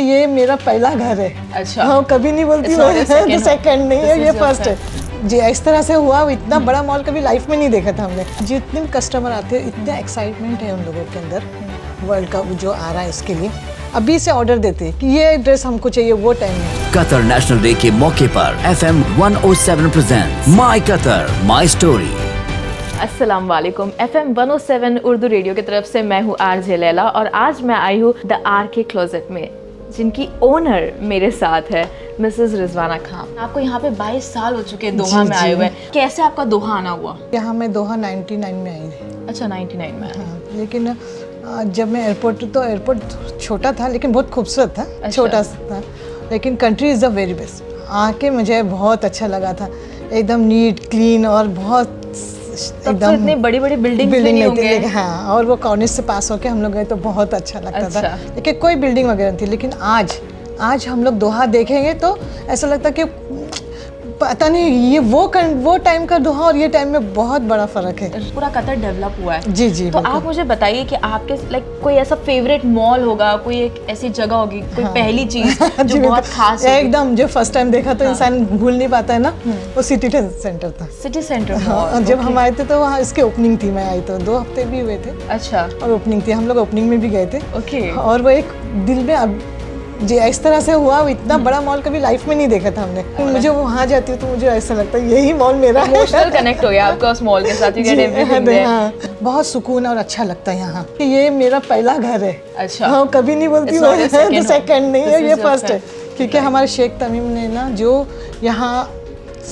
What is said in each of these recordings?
ये मेरा पहला घर है। अच्छा। हाँ, कभी नहीं बोलती हूँ सेकंड नहीं है, ये फर्स्ट है जी। इस तरह से हुआ, इतना बड़ा मॉल कभी लाइफ में नहीं देखा था हमने। जितने कस्टमर आते हैं इतना एक्साइटमेंट है उन लोगों के अंदर, वर्ल्ड कप जो आ रहा है उसके लिए। अभी से ऑर्डर देते हैं कि ये ड्रेस हमको चाहिए, वो टाइम में। कतर नेशनल डे के मौके पर FM 107 presents my Qatar my story. अस्सलाम वालेकुम। FM 107 उर्दू रेडियो की तरफ से मैं हूँ RJ लैला और आज मैं आई हूँ द RK क्लोजेट में, जिनकी ओनर मेरे साथ है मिसेस रिजवाना खान। आपको यहाँ पे 22 साल हो चुके हैं दोहा में आए हुए। कैसे आपका दोहा आना हुआ? यहाँ मैं दोहा 99 में आई थी। अच्छा, 99 में। हाँ, लेकिन जब मैं एयरपोर्ट छोटा था लेकिन बहुत खूबसूरत था। अच्छा। छोटा सा था लेकिन country is the very best. आके मुझे बहुत अच्छा लगा था, एकदम नीट क्लीन और बहुत एकदम इतनी बड़ी बड़ी बिल्डिंग नहीं होंगे। हाँ, और वो कॉलेज से पास होके हम लोग गए तो बहुत अच्छा लगता अच्छा। था। लेकिन कोई बिल्डिंग वगैरह नहीं थी। लेकिन आज हम लोग दोहा देखेंगे तो ऐसा लगता कि पता नहीं ये वो टाइम का दोहा और ये टाइम में बहुत बड़ा फर्क है। पूरा कतर डेवलप हुआ है। जी। तो आप मुझे बताइए कि आपके कोई ऐसा फेवरेट मॉल होगा, कोई एक ऐसी जगह होगी, कोई पहली चीज जो बहुत खास है? एकदम जो फर्स्ट टाइम देखा तो इंसान भूल नहीं पाता है ना, वो सिटी सेंटर था। City centre. हाँ, जब हम आए थे तो वहाँ इसके ओपनिंग थी। मैं आई तो 2 हफ्ते भी हुए थे। अच्छा। और ओपनिंग थी, हम लोग ओपनिंग में भी गए थे। ओके। और वो एक दिल में अब जी इस तरह से हुआ, इतना बड़ा मॉल कभी लाइफ में नहीं देखा था हमने। मुझे वहाँ जाती हूँ तो मुझे ऐसा लगता है यही मॉल मेरा है। इमोशनल कनेक्ट हो गया आपका उस मॉल के साथ। हाँ, बहुत सुकून और अच्छा लगता है यहाँ। ये मेरा पहला घर है। अच्छा। हाँ, कभी नहीं बोलती हूँ सेकंड नहीं है, ये फर्स्ट है। क्योंकि हमारे शेख तमीम ने ना जो यहाँ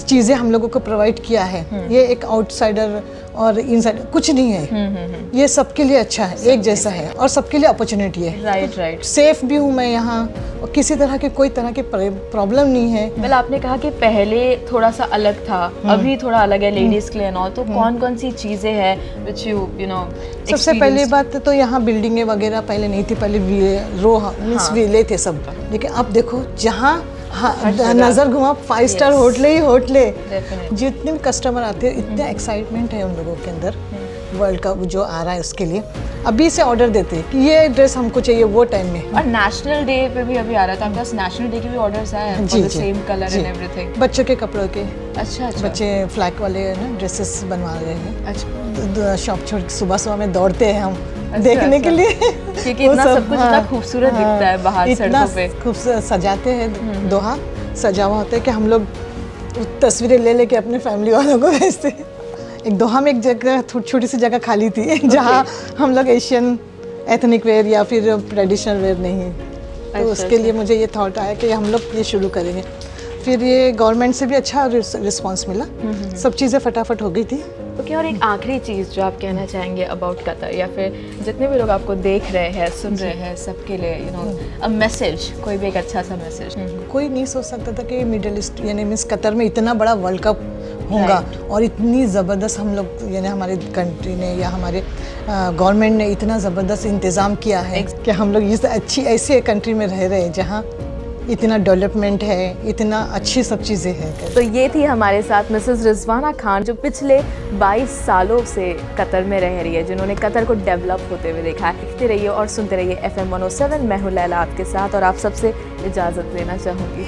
चीज़ें हम लोगों को प्रोवाइड किया है, ये एक आउटसाइडर और इनसाइडर कुछ नहीं है। ये सबके लिए अच्छा है, एक जैसा है और सबके लिए अपॉर्चुनिटी है। राइट। सेफ भी हूँ मैं यहाँ और किसी तरह की कोई तरह की प्रॉब्लम नहीं है। वेल, आपने कहा कि पहले थोड़ा सा अलग था, अभी थोड़ा अलग है लेडीज के लिए ना। तो कौन सी चीजें हैं व्हिच यू नो? सबसे पहली बात तो यहाँ बिल्डिंगें वगैरह पहले नहीं थी। पहले रो मीन्स विले थे सब। लेकिन अब देखो जहाँ नजर घुमा 5 स्टार होटल ही होटले। जितने कस्टमर आते हैं इतना एक्साइटमेंट है उन लोगों के अंदर, वर्ल्ड कप जो आ रहा है उसके लिए। अभी से ऑर्डर देते हैं कि ये ड्रेस हमको चाहिए, वो टाइम में। और नेशनल डे पे भी अभी आ रहा था आपके पास, नेशनल डे के भी ऑर्डर्स आए हैं for the same colour and everything. बच्चों के कपड़ों के। अच्छा। बच्चे फ्लैग वाले ना ड्रेसेस बनवा रहे हैं। अच्छा। शॉप छोड़ सुबह में दौड़ते हैं हम देखने के लिए, क्योंकि इतना सब कुछ इतना खूबसूरत दिखता है बाहर सड़कों पे। खूबसूरत सजाते हैं, दोहा सजा हुआ होता है कि हम लोग तस्वीरें ले लेके अपने फैमिली वालों को भेजते हैं। एक दोहा में एक जगह छोटी सी जगह खाली थी जहाँ हम लोग एशियन एथनिक वेयर या फिर ट्रेडिशनल वेयर नहीं, तो उसके लिए मुझे ये थॉट आया कि हम लोग ये शुरू करेंगे। फिर ये गवर्नमेंट से भी अच्छा रिस्पांस मिला, सब चीज़ें फटाफट हो गई थी। ओके। और एक आखिरी चीज़ जो आप कहना चाहेंगे अबाउट कतर, या फिर जितने भी लोग आपको देख रहे हैं, सुन रहे हैं, सबके लिए यू नो अ मैसेज, कोई भी एक अच्छा सा मैसेज। कोई नहीं सोच सकता था कि मिडिल ईस्ट यानी मीन्स कतर में इतना बड़ा वर्ल्ड कप होगा और इतनी ज़बरदस्त हम लोग यानी हमारे कंट्री ने या हमारे गवर्नमेंट ने इतना ज़बरदस्त इंतज़ाम किया है कि हम लोग इस अच्छी ऐसे कंट्री में रह रहे हैं जहाँ इतना डेवलपमेंट है, इतना अच्छी सब चीज़ें हैं। तो ये थी हमारे साथ मिसेस रिजवाना खान, जो पिछले 22 सालों से कतर में रह रही है, जिन्होंने कतर को डेवलप होते हुए देखा है। देखते रहिए और सुनते रहिए FM 107। मैं हूँ लैला आपके साथ और आप सबसे इजाज़त लेना चाहूँगी।